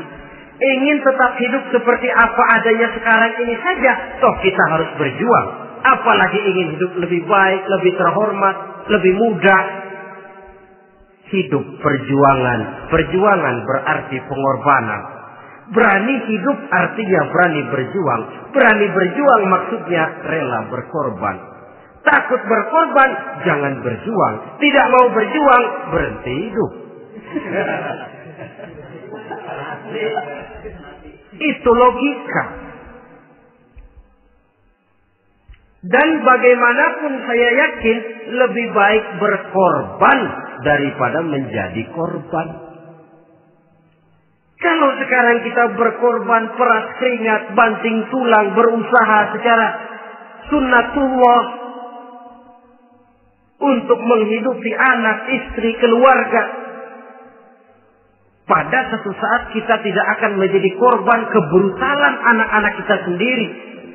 ingin tetap hidup seperti apa adanya sekarang ini saja, toh kita harus berjuang. Apalagi ingin hidup lebih baik, lebih terhormat, lebih mudah. Hidup perjuangan. Perjuangan berarti pengorbanan. Berani hidup artinya berani berjuang. Berani berjuang maksudnya rela berkorban. Takut berkorban, jangan berjuang. Tidak mau berjuang, berhenti hidup. Itu logika. Dan bagaimanapun saya yakin lebih baik berkorban daripada menjadi korban. Kalau sekarang kita berkorban, peras keringat, banting tulang, berusaha secara sunnatullah untuk menghidupi anak, istri, keluarga, pada satu saat kita tidak akan menjadi korban kebrutalan anak-anak kita sendiri.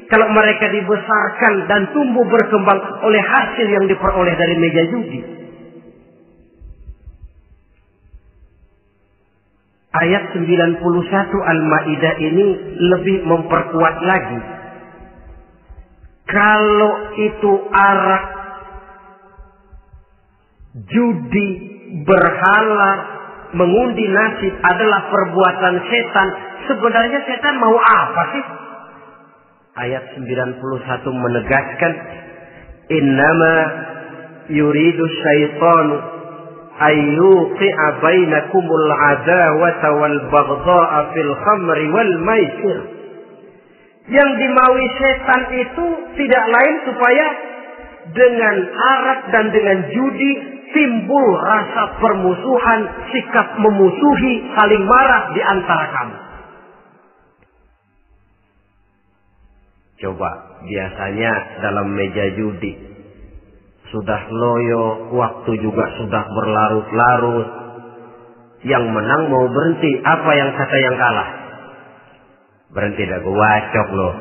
Kalau mereka dibesarkan dan tumbuh berkembang oleh hasil yang diperoleh dari meja judi. Ayat 91 Al-Maidah ini lebih memperkuat lagi. Kalau itu arak, judi, berhala, mengundi nasib adalah perbuatan setan, sebenarnya setan mau apa sih? Ayat 91 menegaskan, innama yuridu syaitanu ayyuqi'a bainakumul adawata wal baghdha'a fil khamri wal maisir. Yang dimaui setan itu tidak lain supaya dengan arak dan dengan judi timbul rasa permusuhan, sikap memusuhi, saling marah di antara kamu. Coba, biasanya dalam meja judi sudah loyo, waktu juga sudah berlarut-larut. Yang menang mau berhenti, apa yang kata yang kalah? Berhenti dah, gua wacok loh.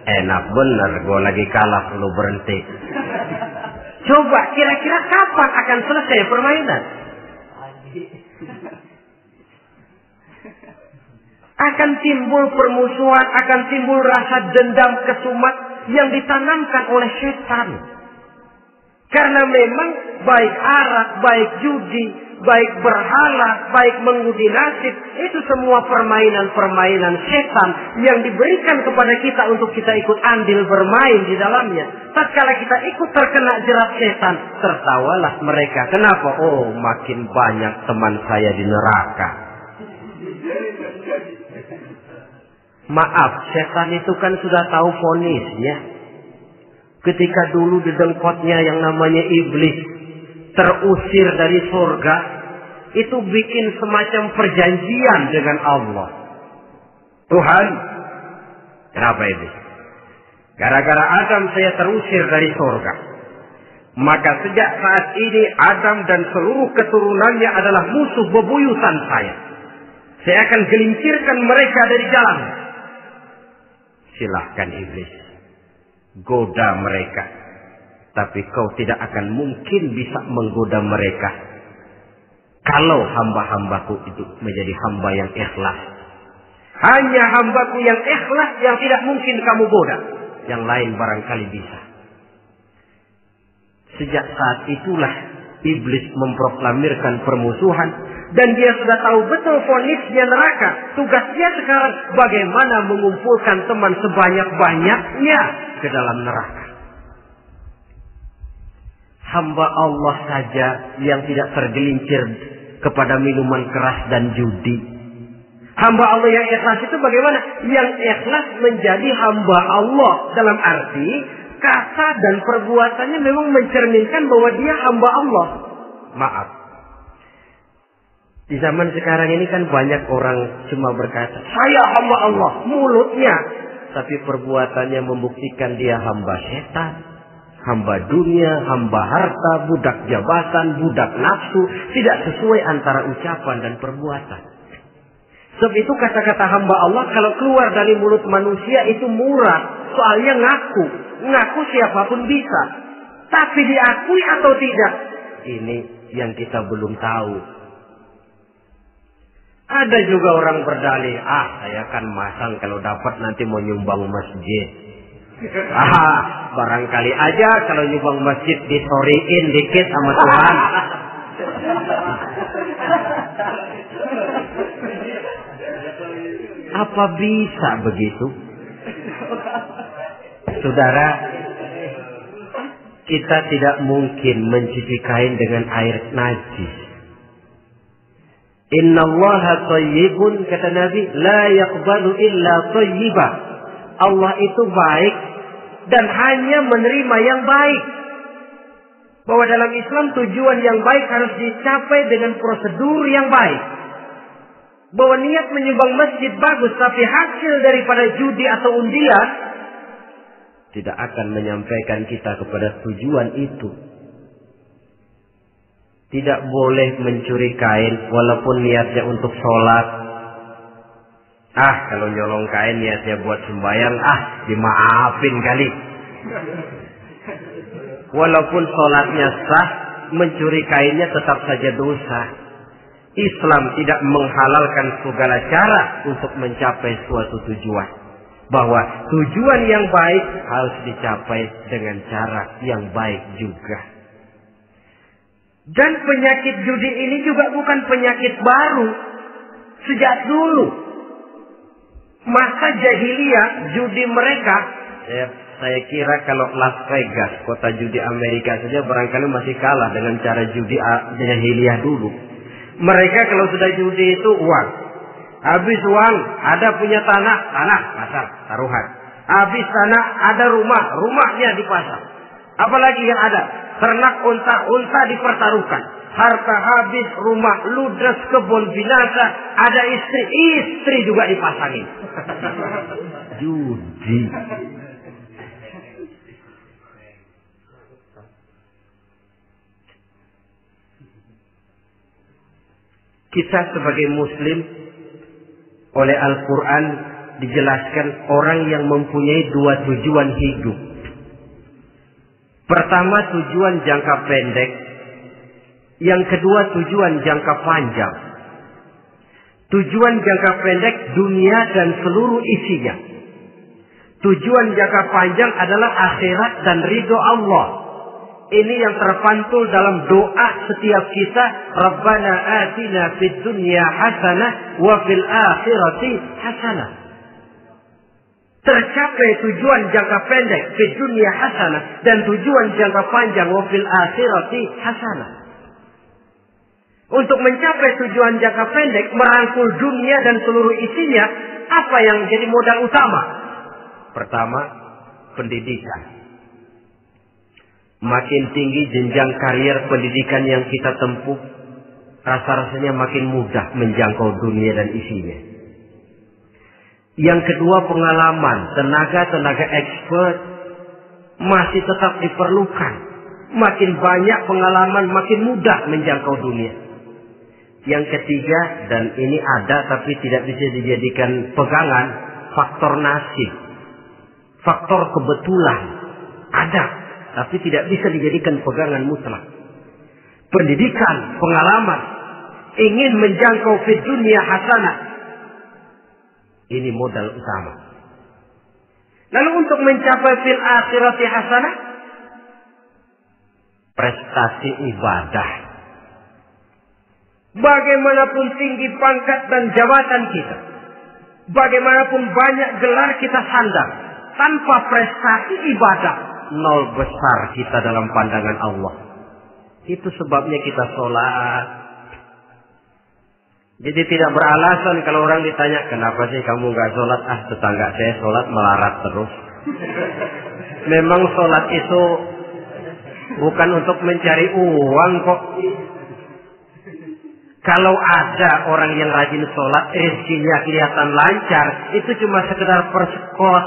Enak bener, gua lagi kalah, lu berhenti. Coba, kira-kira kapan akan selesai permainan? Akan timbul permusuhan, akan timbul rasa dendam kesumat yang ditanamkan oleh setan. Karena memang baik arak, baik judi, baik berhala, baik mengundi nasib, itu semua permainan-permainan setan yang diberikan kepada kita untuk kita ikut andil bermain di dalamnya. Tatkala kita ikut terkena jerat setan, tertawalah mereka. Kenapa? Oh, makin banyak teman saya di neraka. Maaf, setan itu kan sudah tahu vonisnya. Ketika dulu di dengkotnya yang namanya iblis terusir dari surga, itu bikin semacam perjanjian dengan Allah. Tuhan, kenapa ini? Gara-gara Adam saya terusir dari surga. Maka sejak saat ini Adam dan seluruh keturunannya adalah musuh bebuyutan saya. Saya akan gelincirkan mereka dari jalan. Silahkan iblis, goda mereka. Tapi kau tidak akan mungkin bisa menggoda mereka kalau hamba-hambaku itu menjadi hamba yang ikhlas. Hanya hambaku yang ikhlas yang tidak mungkin kamu goda. Yang lain barangkali bisa. Sejak saat itulah iblis memproklamirkan permusuhan. Dan dia sudah tahu betul vonisnya neraka. Tugas dia sekarang bagaimana mengumpulkan teman sebanyak-banyaknya ke dalam neraka. Hamba Allah saja yang tidak tergelincir kepada minuman keras dan judi. Hamba Allah yang ikhlas itu bagaimana? Yang ikhlas menjadi hamba Allah. Dalam arti kata dan perbuatannya memang mencerminkan bahwa dia hamba Allah. Maaf. Di zaman sekarang ini kan banyak orang cuma berkata, saya hamba Allah, mulutnya. Tapi perbuatannya membuktikan dia hamba setan, hamba dunia, hamba harta, budak jabatan, budak nafsu. Tidak sesuai antara ucapan dan perbuatan. Sebab itu kata-kata hamba Allah kalau keluar dari mulut manusia itu murah. Soalnya ngaku. Ngaku siapapun bisa. Tapi diakui atau tidak? Ini yang kita belum tahu. Ada juga orang berdalih, saya kan masang kalau dapat nanti mau nyumbang masjid. Barangkali aja kalau nyumbang masjid disoriin dikit sama Tuhan. Apa bisa begitu? Saudara, kita tidak mungkin mencuci kain dengan air najis. Innallaha thayyibun, kata Nabi, la yaqbalu illa thayyiba. Allah itu baik dan hanya menerima yang baik. Bahwa dalam Islam tujuan yang baik harus dicapai dengan prosedur yang baik. Bahwa niat menyumbang masjid bagus, tapi hasil daripada judi atau undian tidak akan menyampaikan kita kepada tujuan itu. Tidak boleh mencuri kain walaupun niatnya untuk sholat. Kalau nyolong kain niatnya buat sembahyang, dimaafin kali. Walaupun sholatnya sah, mencuri kainnya tetap saja dosa. Islam tidak menghalalkan segala cara untuk mencapai suatu tujuan. Bahwa tujuan yang baik harus dicapai dengan cara yang baik juga. Dan penyakit judi ini juga bukan penyakit baru. Sejak dulu. Masa jahiliyah judi mereka. Saya kira kalau Las Vegas, kota judi Amerika saja barangkali masih kalah dengan cara judi jahiliyah dulu. Mereka kalau sudah judi itu uang. Habis uang ada punya tanah pasar, taruhan. Habis tanah ada rumahnya dipasang. Apalagi yang ada? Ternak unta dipertaruhkan. Harta habis, rumah ludes, kebun binasa. Ada istri juga dipasangin. Judi. Kita sebagai muslim oleh Al-Quran dijelaskan orang yang mempunyai dua tujuan hidup. Pertama tujuan jangka pendek. Yang kedua tujuan jangka panjang. Tujuan jangka pendek dunia dan seluruh isinya. Tujuan jangka panjang adalah akhirat dan ridho Allah. Ini yang terpantul dalam doa setiap kita. Rabbana atina fid dunya hasanah wa fil akhirati hasanah. Tercapai tujuan jangka pendek fid dunya hasanah dan tujuan jangka panjang wa fil akhirati hasanah. Untuk mencapai tujuan jangka pendek, merangkul dunia dan seluruh isinya, apa yang jadi modal utama? Pertama, pendidikan. Makin tinggi jenjang karier pendidikan yang kita tempuh, rasa-rasanya makin mudah menjangkau dunia dan isinya. Yang kedua, pengalaman, tenaga expert masih tetap diperlukan. Makin banyak pengalaman, makin mudah menjangkau dunia. Yang ketiga, dan ini ada tapi tidak bisa dijadikan pegangan, faktor nasib. Faktor kebetulan. Ada, tapi tidak bisa dijadikan pegangan mutlak. Pendidikan, pengalaman, ingin menjangkau fid dunia hasanah. Ini modal utama. Lalu untuk mencapai fil akhirati hasanah, prestasi ibadah. Bagaimanapun tinggi pangkat dan jabatan kita, bagaimanapun banyak gelar kita sandang, tanpa prestasi ibadah, nol besar kita dalam pandangan Allah. Itu sebabnya kita sholat. Jadi tidak beralasan kalau orang ditanya, kenapa sih kamu nggak sholat? Tetangga saya sholat melarat terus. Memang sholat itu bukan untuk mencari uang kok. Kalau ada orang yang rajin sholat, rezekinya kelihatan lancar, itu cuma sekedar persekot.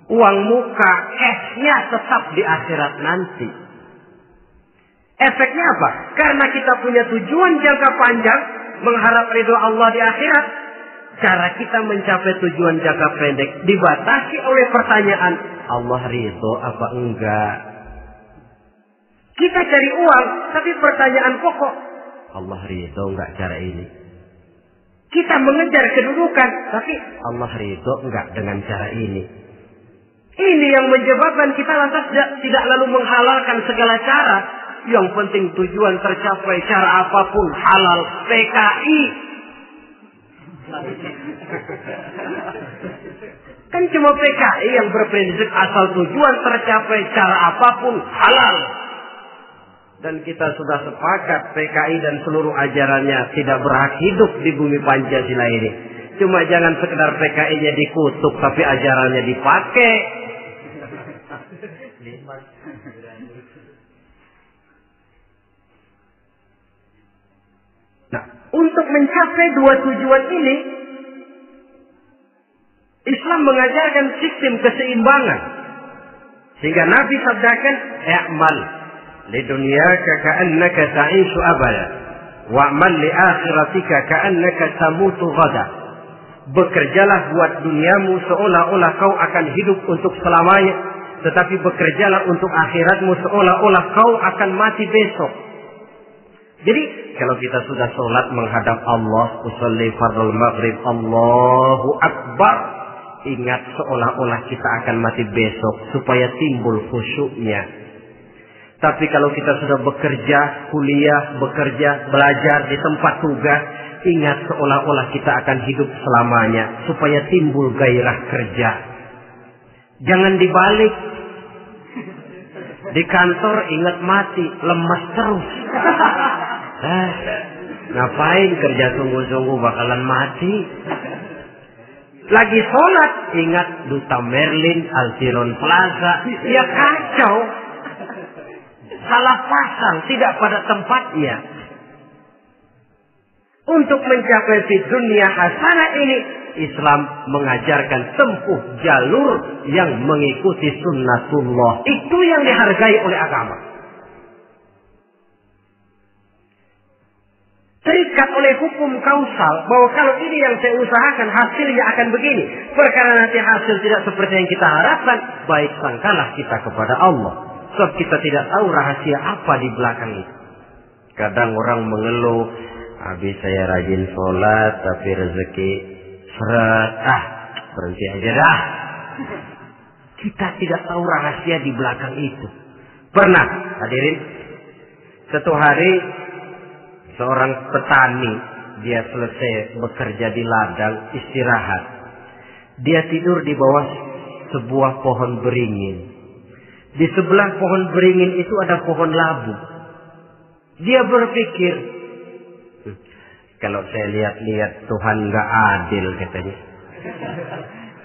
Uang muka, cashnya tetap di akhirat nanti. Efeknya apa? Karena kita punya tujuan jangka panjang, mengharap ridho Allah di akhirat. Cara kita mencapai tujuan jangka pendek dibatasi oleh pertanyaan, Allah ridho apa enggak? Kita cari uang, tapi pertanyaan pokok, Allah ridho enggak cara ini? Kita mengejar kedudukan, tapi Allah ridho enggak dengan cara ini? Ini yang menyebabkan kita lantas tidak lalu menghalalkan segala cara. Yang penting tujuan tercapai cara apapun halal. PKI. Kan cuma PKI yang berprinsip asal tujuan tercapai cara apapun halal. Dan kita sudah sepakat PKI dan seluruh ajarannya tidak berhak hidup di bumi Pancasila ini. Cuma jangan sekedar PKI-nya dikutuk tapi ajarannya dipakai. Nah, untuk mencapai dua tujuan ini, Islam mengajarkan sistem keseimbangan. Sehingga Nabi sabdakan, "I'mal li dunyaka ka'annaka ta'ishu abada, wa'mal li akhiratika ka'annaka tamutu ghada." Bekerjalah buat duniamu seolah-olah kau akan hidup untuk selamanya, tetapi bekerjalah untuk akhiratmu seolah-olah kau akan mati besok. Jadi kalau kita sudah sholat menghadap Allah, usolli fardhu maghrib, Allahu Akbar, ingat seolah-olah kita akan mati besok supaya timbul khusyuknya. Tapi kalau kita sudah bekerja, kuliah, bekerja, belajar di tempat tugas, ingat seolah-olah kita akan hidup selamanya supaya timbul gairah kerja. Jangan dibalik. Di kantor ingat mati, lemas terus. Ngapain kerja sungguh-sungguh bakalan mati. Lagi sholat ingat Duta Merlin, Altiron Plaza. Ya kacau. Salah pasang, tidak pada tempatnya. Untuk mencapai di dunia hasanah ini, Islam mengajarkan tempuh jalur yang mengikuti sunnatullah. Itu yang dihargai oleh agama. Terikat oleh hukum kausal bahwa kalau ini yang saya usahakan hasilnya akan begini. Perkara nanti hasil tidak seperti yang kita harapkan, baik sangkalah kita kepada Allah. Sebab kita tidak tahu rahasia apa di belakang itu. Kadang orang mengeluh, habis saya rajin sholat tapi rezeki seret, berhenti aja dah. Kita tidak tahu rahasia di belakang itu. Pernah hadirin, satu hari seorang petani, dia selesai bekerja di ladang, istirahat. Dia tidur di bawah sebuah pohon beringin. Di sebelah pohon beringin itu ada pohon labu. Dia berpikir, kalau saya lihat-lihat Tuhan nggak adil katanya.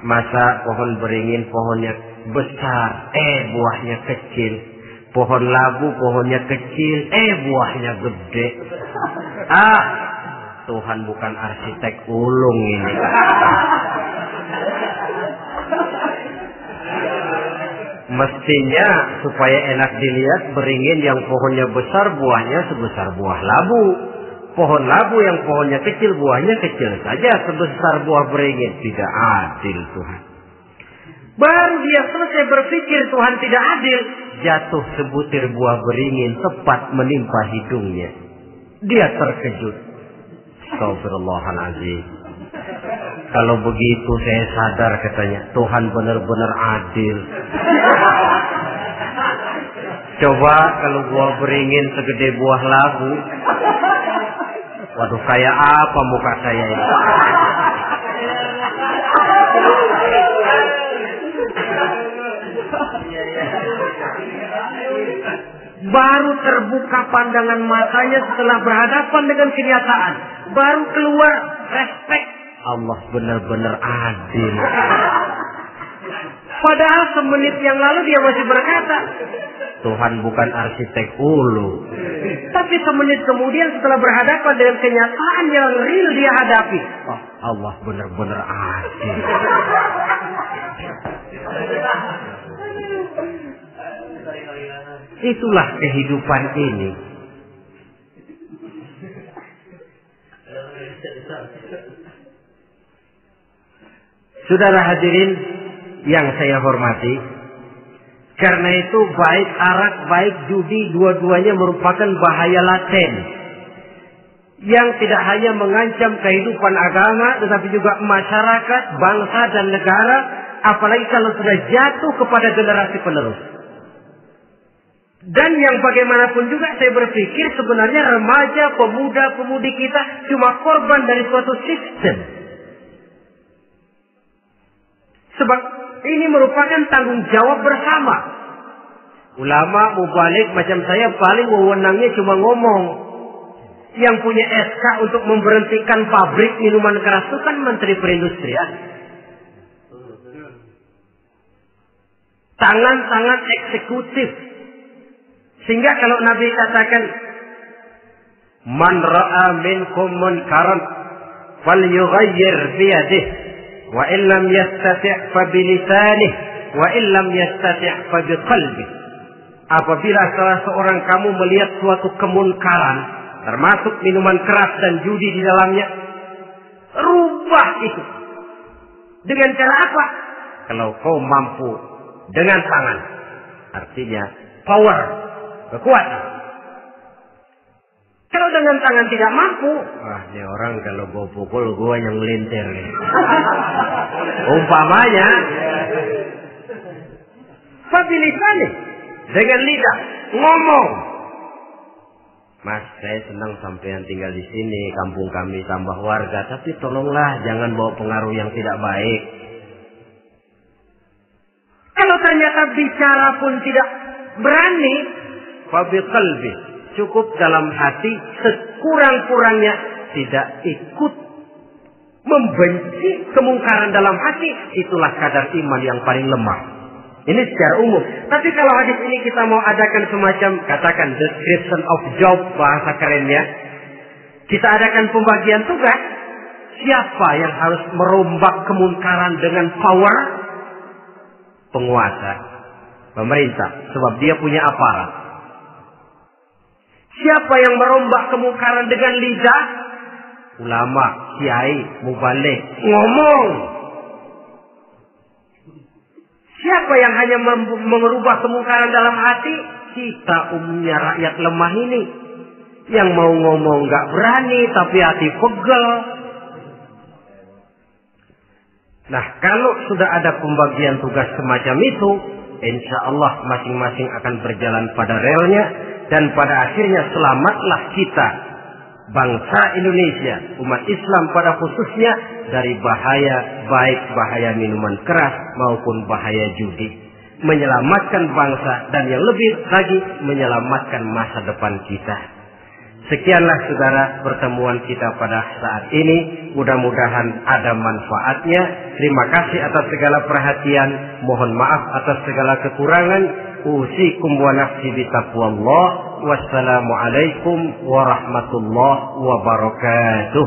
Masa pohon beringin pohonnya besar, buahnya kecil. Pohon labu pohonnya kecil, buahnya gede. Tuhan bukan arsitek ulung ini. Mestinya supaya enak dilihat, beringin yang pohonnya besar buahnya sebesar buah labu. Pohon labu yang pohonnya kecil buahnya kecil saja sebesar buah beringin. Tidak adil Tuhan. Baru dia selesai berpikir Tuhan tidak adil, jatuh sebutir buah beringin tepat menimpa hidungnya. Dia terkejut. Astagfirullahaladzim. Kalau begitu saya sadar katanya, Tuhan benar-benar adil. Coba kalau buah beringin segede buah labu, waduh, kayak apa muka saya ini? Baru terbuka pandangan matanya setelah berhadapan dengan kenyataan. Baru keluar respek. Allah benar-benar adil. Padahal semenit yang lalu dia masih berkata, Tuhan bukan arsitek ulu. Tapi semenit kemudian setelah berhadapan dengan kenyataan yang real dia hadapi, Allah benar-benar adil. Itulah kehidupan ini. Saudara hadirin yang saya hormati, karena itu baik arak, baik judi, dua-duanya merupakan bahaya laten yang tidak hanya mengancam kehidupan agama, tetapi juga masyarakat, bangsa dan negara, apalagi kalau sudah jatuh kepada generasi penerus. Dan yang bagaimanapun juga saya berpikir sebenarnya remaja, pemuda, pemudi kita cuma korban dari suatu sistem. Sebab ini merupakan tanggung jawab bersama. Ulama mubalik macam saya paling wewenangnya cuma ngomong. Yang punya SK untuk memberhentikan pabrik minuman keras itu kan Menteri Perindustrian. Tangan-tangan eksekutif. Sehingga kalau Nabi katakan, Man ra'a minkum munkaran falyughayyir biyadihi wa illam yastati' fa bilisanih wa illam yastati' fa biqalbihi. Apabila salah seorang kamu melihat suatu kemunkaran, termasuk minuman keras dan judi di dalamnya, rubah itu. Dengan cara apa? Kalau kau mampu dengan tangan, artinya power, kekuatan. Kalau dengan tangan tidak mampu, ini orang kalau gue pukul gue yang melintir. Umpamanya, fabilisani, dengan lidah ngomong. Mas, saya senang sampean tinggal di sini, kampung kami tambah warga, tapi tolonglah jangan bawa pengaruh yang tidak baik. Kalau ternyata bicara pun tidak berani, fabiqalbi, cukup dalam hati, sekurang-kurangnya tidak ikut membenci kemungkaran dalam hati, itulah kadar iman yang paling lemah. Ini secara umum. Tapi kalau hadis ini kita mau adakan semacam, katakan description of job, bahasa kerennya, kita adakan pembagian tugas. Siapa yang harus merombak kemungkaran dengan power? Penguasa, pemerintah, sebab dia punya aparat. Siapa yang merombak kemungkaran dengan lidah? Ulama, kiai, mubalik, ngomong. Siapa yang hanya merubah kemungkaran dalam hati? Kita umumnya rakyat lemah ini. Yang mau ngomong gak berani, tapi hati pegel. Nah, kalau sudah ada pembagian tugas semacam itu, insya Allah masing-masing akan berjalan pada relnya. Dan pada akhirnya selamatlah kita, bangsa Indonesia, umat Islam pada khususnya, dari bahaya, baik bahaya minuman keras maupun bahaya judi. Menyelamatkan bangsa dan yang lebih lagi menyelamatkan masa depan kita. Sekianlah saudara pertemuan kita pada saat ini. Mudah-mudahan ada manfaatnya. Terima kasih atas segala perhatian. Mohon maaf atas segala kekurangan. Usikum wa nafsi bitaqwallah. Wassalamualaikum warahmatullahi wabarakatuh.